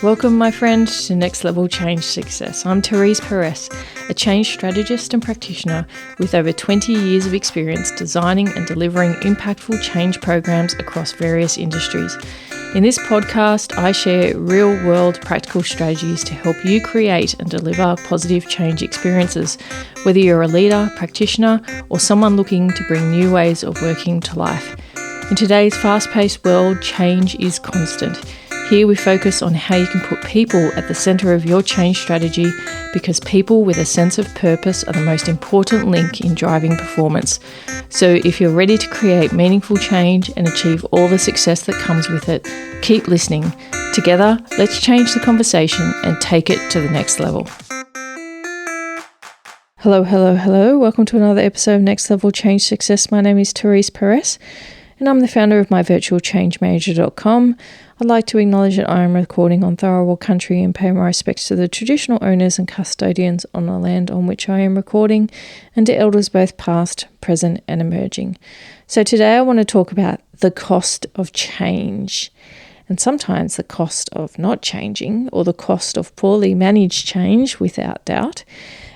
Welcome, my friend, to Next Level Change Success. I'm Therese, a change strategist and practitioner with over 20 years of experience designing and delivering impactful change programs across various industries. In this podcast, I share real-world practical strategies to help you create and deliver positive change experiences, whether you're a leader, practitioner, or someone looking to bring new ways of working to life. In today's fast-paced world, change is constant. Here we focus on how you can put people at the centre of your change strategy, because people with a sense of purpose are the most important link in driving performance. So if you're ready to create meaningful change and achieve all the success that comes with it, keep listening. Together, let's change the conversation and take it to the next level. Hello. Welcome to another episode of Next Level Change Success. My name is Therese, and I'm the founder of myvirtualchangemanager.com. I'd like to acknowledge that I am recording on Tharawal country and pay my respects to the traditional owners and custodians on the land on which I am recording, and to elders both past, present and emerging. So today I want to talk about the cost of change, and sometimes the cost of not changing, or the cost of poorly managed change, without doubt.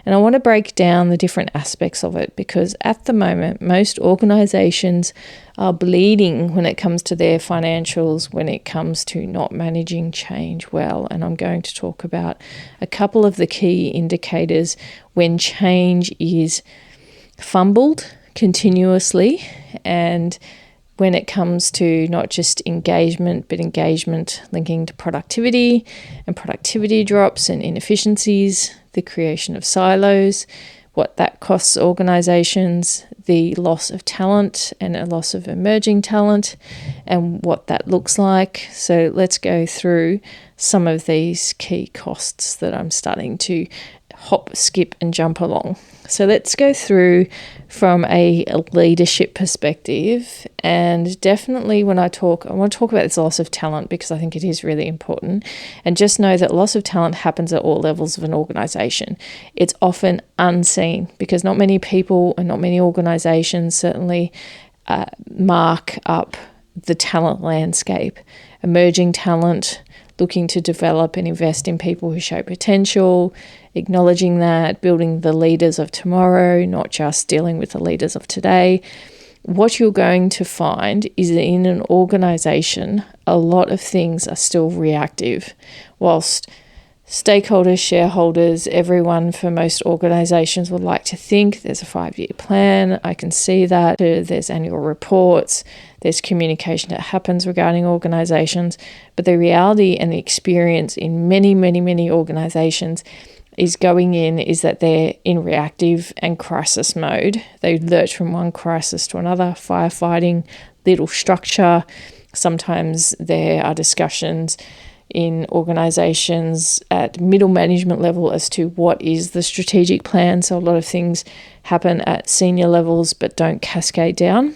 And I want to break down the different aspects of it, because at the moment, most organizations are bleeding when it comes to their financials, when it comes to not managing change well. And I'm going to talk about a couple of the key indicators when change is fumbled continuously, and when it comes to not just engagement, but engagement linking to productivity and productivity drops and inefficiencies, the creation of silos, what that costs organizations, the loss of talent and a loss of emerging talent, and what that looks like. So let's go through some of these key costs that I'm starting to hop, skip and jump along. So let's go through from a leadership perspective, and definitely I want to talk about this loss of talent, because I think it is really important. And just know that loss of talent happens at all levels of an organization. It's often unseen, because not many people and not many organizations certainly mark up the talent landscape. Emerging talent, looking to develop and invest in people who show potential, acknowledging that, building the leaders of tomorrow, not just dealing with the leaders of today. What you're going to find is that in an organization, a lot of things are still reactive. Whilst stakeholders, shareholders, everyone for most organizations would like to think there's a 5-year plan. I can see that. There's annual reports. There's communication that happens regarding organizations. But the reality and the experience in many organizations is that they're in reactive and crisis mode. They lurch from one crisis to another, firefighting, little structure. Sometimes there are discussions in organizations at middle management level as to what is the strategic plan. So a lot of things happen at senior levels but don't cascade down.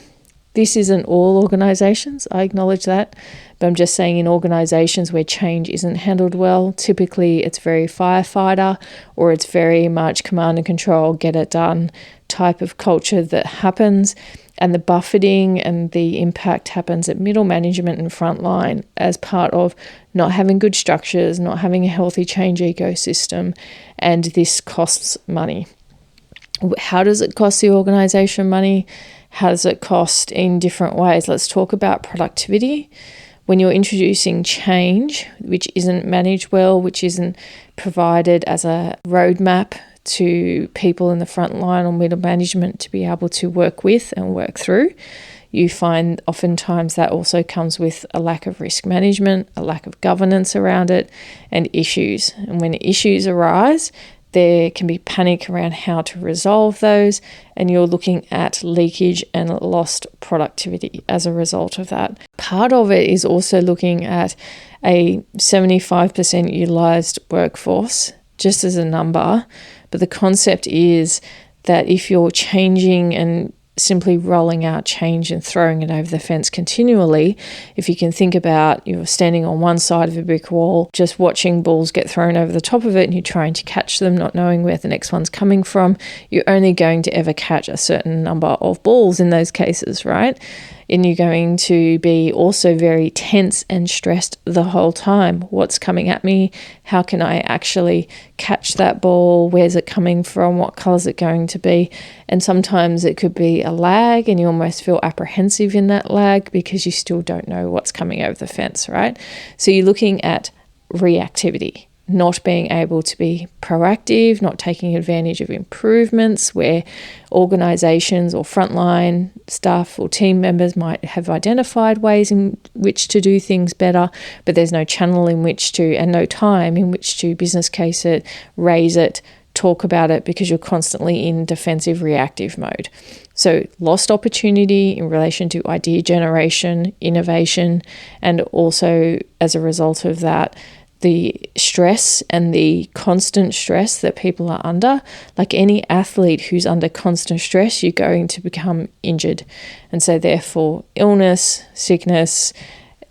This isn't all organizations, I acknowledge that, but I'm just saying in organizations where change isn't handled well, typically it's very firefighter, or it's very much command and control, get it done type of culture that happens. And the buffeting and the impact happens at middle management and frontline as part of not having good structures, not having a healthy change ecosystem, and this costs money. How does it cost the organization money? How does it cost in different ways? Let's talk about productivity. When you're introducing change, which isn't managed well, which isn't provided as a roadmap to people in the front line or middle management to be able to work with and work through, you find oftentimes that also comes with a lack of risk management, a lack of governance around it, and issues. And when issues arise, there can be panic around how to resolve those, and you're looking at leakage and lost productivity as a result of that. Part of it is also looking at a 75% utilised workforce, just as a number, but the concept is that if you're changing and simply rolling out change and throwing it over the fence continually, if you can think about you're standing on one side of a brick wall, just watching balls get thrown over the top of it and you're trying to catch them, not knowing where the next one's coming from, you're only going to ever catch a certain number of balls in those cases, right? and you're going to be also very tense and stressed the whole time. What's coming at me? How can I actually catch that ball? Where's it coming from? What color is it going to be? And sometimes it could be a lag, and you almost feel apprehensive in that lag because you still don't know what's coming over the fence, right? So you're looking at reactivity, not being able to be proactive, not taking advantage of improvements where organizations or frontline staff or team members might have identified ways in which to do things better, but there's no channel in which to, and no time in which to business case it, raise it, talk about it, because you're constantly in defensive reactive mode. So lost opportunity in relation to idea generation, innovation, and also as a result of that, the stress and the constant stress that people are under. Like any athlete who's under constant stress, you're going to become injured. And so therefore, illness, sickness,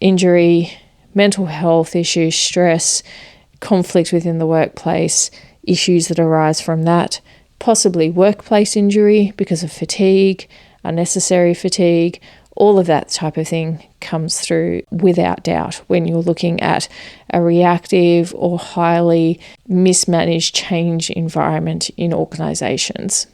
injury, mental health issues, stress, conflict within the workplace, issues that arise from that, possibly workplace injury because of fatigue, unnecessary fatigue, all of that type of thing comes through without doubt when you're looking at a reactive or highly mismanaged change environment in organizations.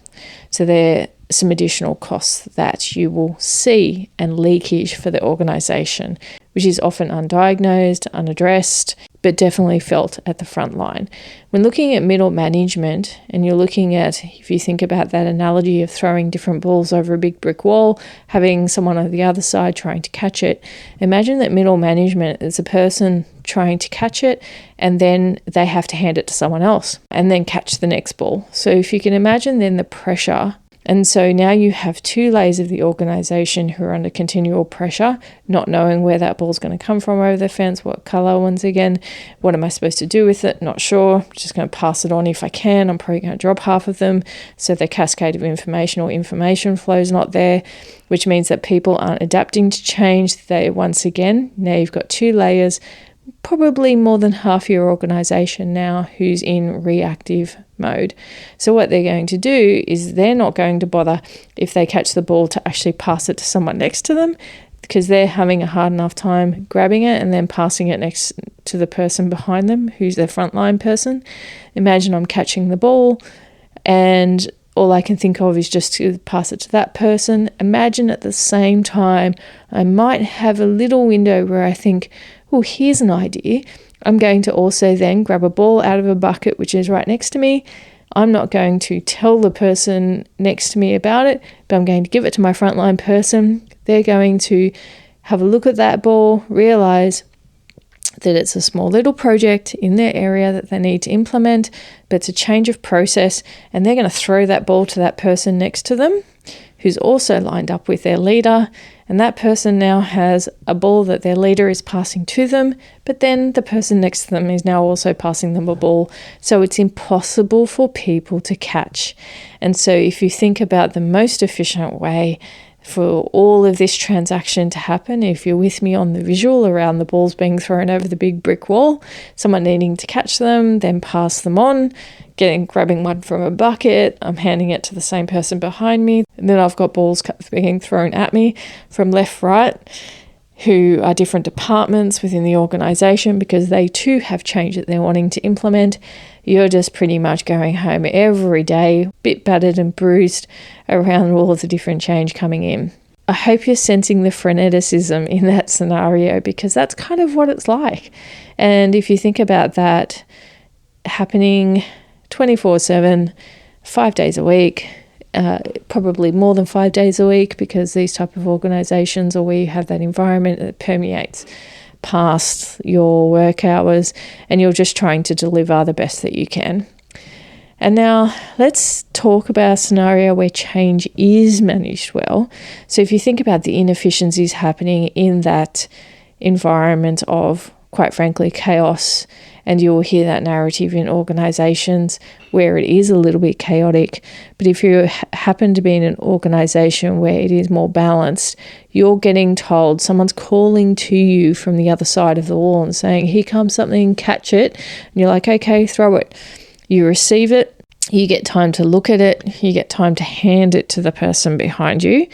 So there are some additional costs that you will see and leakage for the organization, which is often undiagnosed, unaddressed, but definitely felt at the front line. When looking at middle management, and you're looking at, if you think about that analogy of throwing different balls over a big brick wall, having someone on the other side trying to catch it, imagine that middle management is a person trying to catch it, and then they have to hand it to someone else and then catch the next ball. So if you can imagine then the pressure. And so now you have two layers of the organization who are under continual pressure, not knowing where that ball's going to come from over the fence, what color, once again, what am I supposed to do with it? Not sure, just going to pass it on if I can. I'm probably going to drop half of them. So the cascade of information or information flow is not there, which means that people aren't adapting to change. They, once again, now you've got two layers, probably more than half your organization now who's in reactive mode. So what they're going to do is they're not going to bother if they catch the ball to actually pass it to someone next to them, because they're having a hard enough time grabbing it and then passing it next to the person behind them who's their frontline person. Imagine I'm catching the ball and all I can think of is just to pass it to that person. Imagine at the same time I might have a little window where I think, well, here's an idea. I'm going to also then grab a ball out of a bucket which is right next to me. I'm not going to tell the person next to me about it, but I'm going to give it to my frontline person. They're going to have a look at that ball, realize that it's a small little project in their area that they need to implement, but it's a change of process, and they're going to throw that ball to that person next to them who's also lined up with their leader, and that person now has a ball that their leader is passing to them, but then the person next to them is now also passing them a ball. So it's impossible for people to catch. And so if you think about the most efficient way for all of this transaction to happen, if you're with me on the visual around the balls being thrown over the big brick wall, someone needing to catch them, then pass them on, grabbing one from a bucket, I'm handing it to the same person behind me, and then I've got balls being thrown at me from left, right, who are different departments within the organisation because they too have change that they're wanting to implement. You're just pretty much going home every day, bit battered and bruised around all of the different change coming in. I hope you're sensing the freneticism in that scenario, because that's kind of what it's like. And if you think about that happening 24/7, 5 days a week, probably more than 5 days a week, because these type of organizations or where you have that environment that permeates past your work hours, and you're just trying to deliver the best that you can. And now let's talk about a scenario where change is managed well. So if you think about the inefficiencies happening in that environment of, quite frankly, chaos, and you will hear that narrative in organizations where it is a little bit chaotic. But if you happen to be in an organization where it is more balanced, you're getting told, someone's calling to you from the other side of the wall and saying, here comes something, catch it. And you're like, okay, throw it. You receive it. You get time to look at it. You get time to hand it to the person behind you.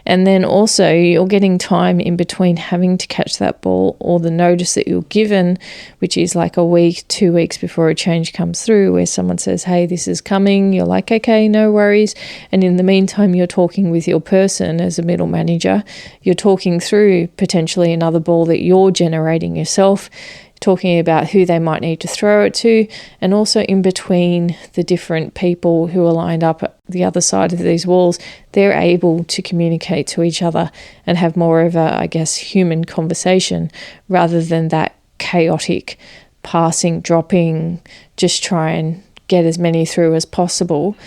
And then also you're getting time in between having to catch that ball, or the notice that you're given, which is like a week, 2 weeks before a change comes through, where someone says, hey, this is coming. You're like, okay, no worries. And in the meantime, you're talking with your person as a middle manager. You're talking through potentially another ball that you're generating yourself, talking about who they might need to throw it to, and also in between the different people who are lined up at the other side of these walls, they're able to communicate to each other and have more of a, I guess, human conversation rather than that chaotic passing, dropping, just try and get as many through as possible.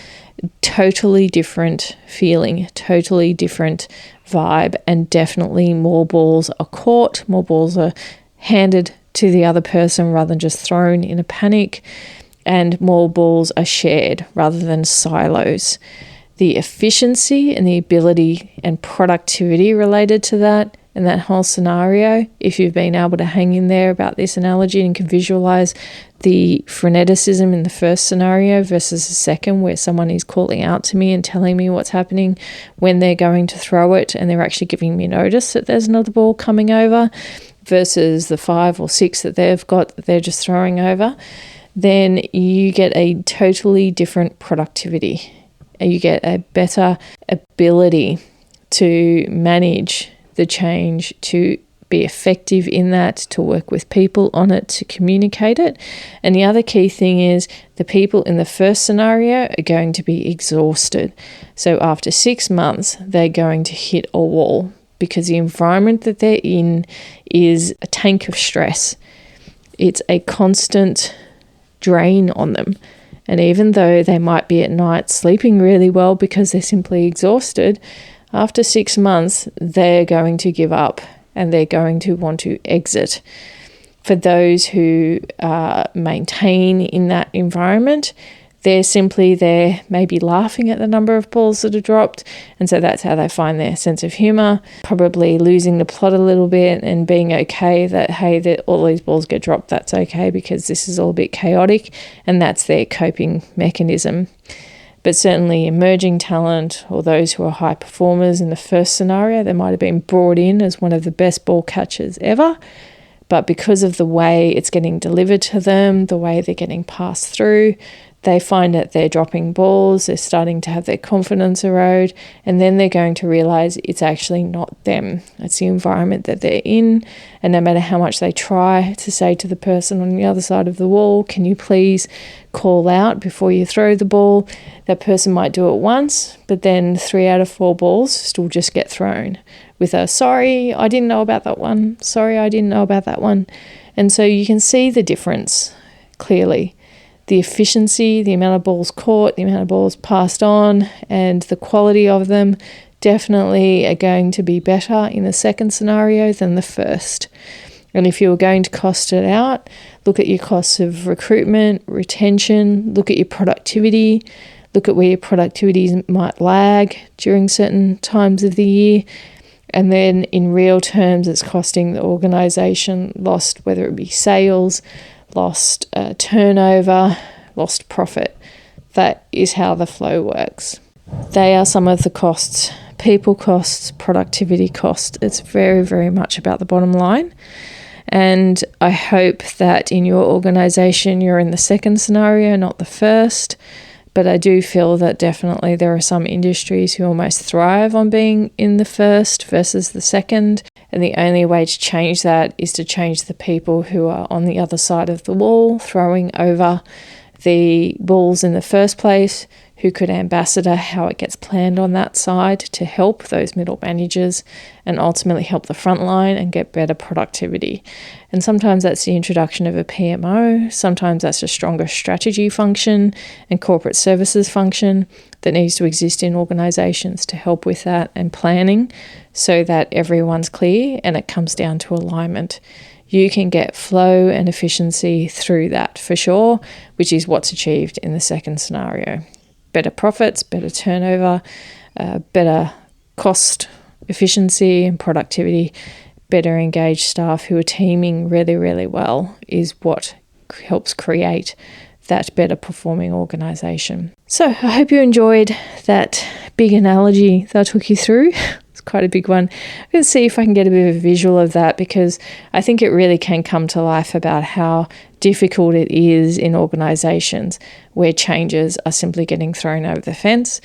Totally different feeling, totally different vibe, and definitely more balls are caught, more balls are handed to the other person rather than just thrown in a panic, and more balls are shared rather than silos. The efficiency and the ability and productivity related to that and that whole scenario, if you've been able to hang in there about this analogy and can visualize the freneticism in the first scenario versus the second, where someone is calling out to me and telling me what's happening when they're going to throw it, and they're actually giving me notice that there's another ball coming over, versus the 5 or 6 that they've got that they're just throwing over, then you get a totally different productivity. You get a better ability to manage the change, to be effective in that, to work with people on it, to communicate it. And the other key thing is the people in the first scenario are going to be exhausted. So after 6 months, they're going to hit a wall, because the environment that they're in is a tank of stress. It's a constant drain on them. And even though they might be at night sleeping really well because they're simply exhausted, after 6 months, they're going to give up and they're going to want to exit. For those who maintain in that environment, they're simply there maybe laughing at the number of balls that are dropped. And so that's how they find their sense of humour, probably losing the plot a little bit and being okay that, hey, that all these balls get dropped, that's okay because this is all a bit chaotic, and that's their coping mechanism. But certainly emerging talent, or those who are high performers in the first scenario, they might have been brought in as one of the best ball catchers ever. But because of the way it's getting delivered to them, the way they're getting passed through, they find that they're dropping balls, they're starting to have their confidence erode, and then they're going to realize it's actually not them. It's the environment that they're in, and no matter how much they try to say to the person on the other side of the wall, can you please call out before you throw the ball, that person might do it once, but then 3 out of 4 balls still just get thrown with a, sorry, I didn't know about that one, sorry, I didn't know about that one. And so you can see the difference clearly. The efficiency, the amount of balls caught, the amount of balls passed on, and the quality of them definitely are going to be better in the second scenario than the first. And if you're going to cost it out, look at your costs of recruitment, retention, look at your productivity, look at where your productivity might lag during certain times of the year. And then in real terms, it's costing the organisation lost, whether it be sales, lost turnover, lost profit. That is how the flow works. They are some of the costs: people costs, productivity costs. It's very, very much about the bottom line. And I hope that in your organisation you're in the second scenario, not the first. But I do feel that definitely there are some industries who almost thrive on being in the first versus the second. And the only way to change that is to change the people who are on the other side of the wall, throwing over the balls in the first place, who could ambassador how it gets planned on that side to help those middle managers and ultimately help the front line and get better productivity. And sometimes that's the introduction of a PMO, sometimes that's a stronger strategy function and corporate services function that needs to exist in organisations to help with that and planning, so that everyone's clear and it comes down to alignment. You can get flow and efficiency through that for sure, which is what's achieved in the second scenario. Better profits, better turnover, better cost efficiency and productivity, better engaged staff who are teaming really, really well is what helps create that better performing organisation. So I hope you enjoyed that big analogy that I took you through. It's quite a big one. I'm going to see if I can get a bit of a visual of that, because I think it really can come to life about how difficult it is in organisations where changes are simply getting thrown over the fence.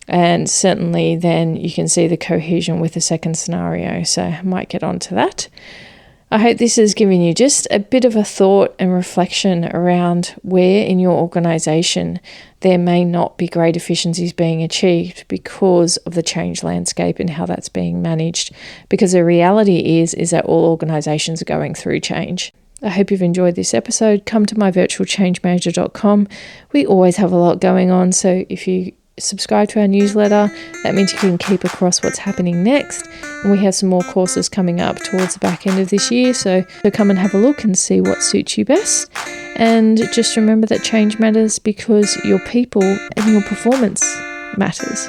And certainly then you can see the cohesion with the second scenario. So I might get onto that. I hope this has given you just a bit of a thought and reflection around where in your organisation there may not be great efficiencies being achieved because of the change landscape and how that's being managed. Because the reality is that all organisations are going through change. I hope you've enjoyed this episode. Come to myvirtualchangemanager.com. We always have a lot going on, so if you subscribe to our newsletter, that means you can keep across what's happening next. And we have some more courses coming up towards the back end of this year, so come and have a look and see what suits you best. And just remember that change matters because your people and your performance matters.